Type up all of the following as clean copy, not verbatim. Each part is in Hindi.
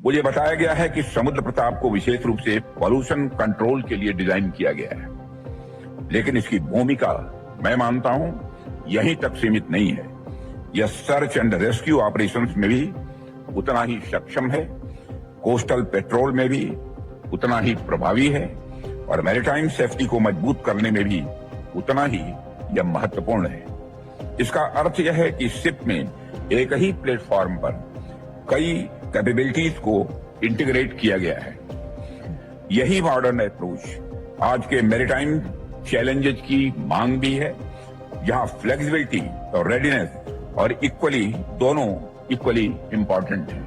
मुझे बताया गया है कि समुद्र प्रताप को विशेष रूप से पॉल्यूशन कंट्रोल के लिए डिजाइन किया गया है, लेकिन इसकी भूमिका मैं मानता हूं यहीं तक सीमित नहीं है। यह सर्च एंड रेस्क्यू ऑपरेशंस में भी उतना ही सक्षम है, कोस्टल पेट्रोल में भी उतना ही प्रभावी है और मैरीटाइम सेफ्टी को मजबूत करने में भी उतना ही यह महत्वपूर्ण है। इसका अर्थ यह है कि शिप में एक ही प्लेटफॉर्म पर कई कैपेबिलिटीज को इंटीग्रेट किया गया है। यही मॉडर्न अप्रोच आज के मैरीटाइम चैलेंजेस की मांग भी है, जहां फ्लेक्सिबिलिटी और रेडीनेस और दोनों इक्वली इंपॉर्टेंट है।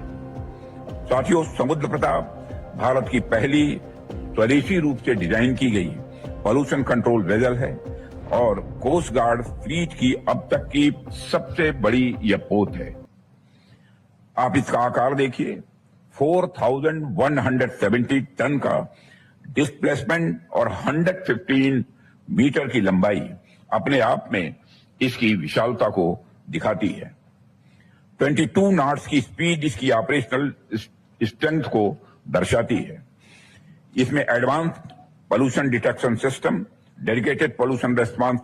साथियों, समुद्र प्रताप भारत की पहली स्वदेशी रूप से डिजाइन की गई पॉल्यूशन कंट्रोल वेसल है और कोस्ट गार्ड फ्लीट की अब तक की सबसे बड़ी यह पोत है। आप इसका आकार देखिए, 4170 टन का डिस्प्लेसमेंट और 115 मीटर की लंबाई अपने आप में इसकी विशालता को दिखाती है। 22 नॉट्स की स्पीड इसकी ऑपरेशनल स्ट्रेंथ को दर्शाती है। इसमें advance pollution detection system, dedicated pollution response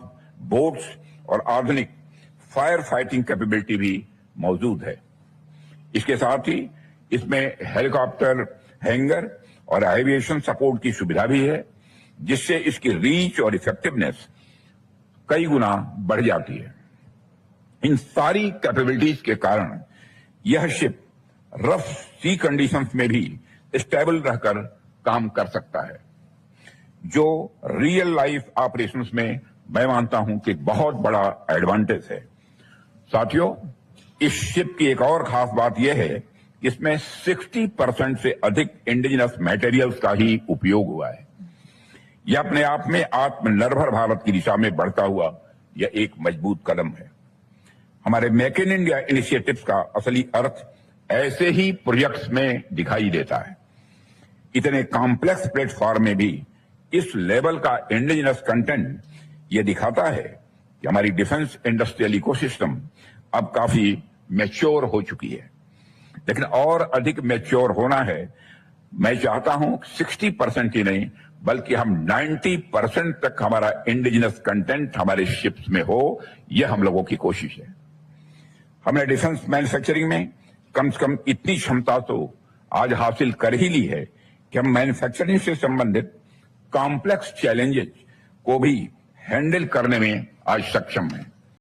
boats और आधुनिक फायर फाइटिंग कैपेबिलिटी भी मौजूद है। इसके साथ ही इसमें हेलीकॉप्टर हैंगर और एविएशन सपोर्ट की सुविधा भी है, जिससे इसकी रीच और इफेक्टिवनेस कई गुना बढ़ जाती है। इन सारी कैपेबिलिटीज के कारण यह शिप रफ सी कंडीशंस में भी स्टेबल रहकर काम कर सकता है, जो रियल लाइफ ऑपरेशंस में मैं मानता हूं कि बहुत बड़ा एडवांटेज है। साथियों, इस शिप की एक और खास बात यह है कि इसमें 60% से अधिक इंडिजिनस मटेरियल्स का ही उपयोग हुआ है। यह अपने आप में आत्मनिर्भर भारत की दिशा में बढ़ता हुआ यह एक मजबूत कदम है। हमारे मेक इन इंडिया इनिशिएटिव्स का असली अर्थ ऐसे ही प्रोजेक्ट्स में दिखाई देता है। इतने कॉम्प्लेक्स प्लेटफॉर्म में भी इस लेवल का इंडिजिनस कंटेंट यह दिखाता है कि हमारी डिफेंस इंडस्ट्रियल इकोसिस्टम अब काफी मैच्योर हो चुकी है, लेकिन और अधिक मैच्योर होना है। मैं चाहता हूं 60% ही नहीं बल्कि हम 90% तक हमारा इंडिजिनस कंटेंट हमारे शिप्स में हो, यह हम लोगों की कोशिश है। हमने डिफेंस मैन्युफैक्चरिंग में कम से कम इतनी क्षमता तो आज हासिल कर ही ली है कि हम मैन्युफैक्चरिंग से संबंधित कॉम्प्लेक्स चैलेंजेस को भी हैंडल करने में आज सक्षम हैं।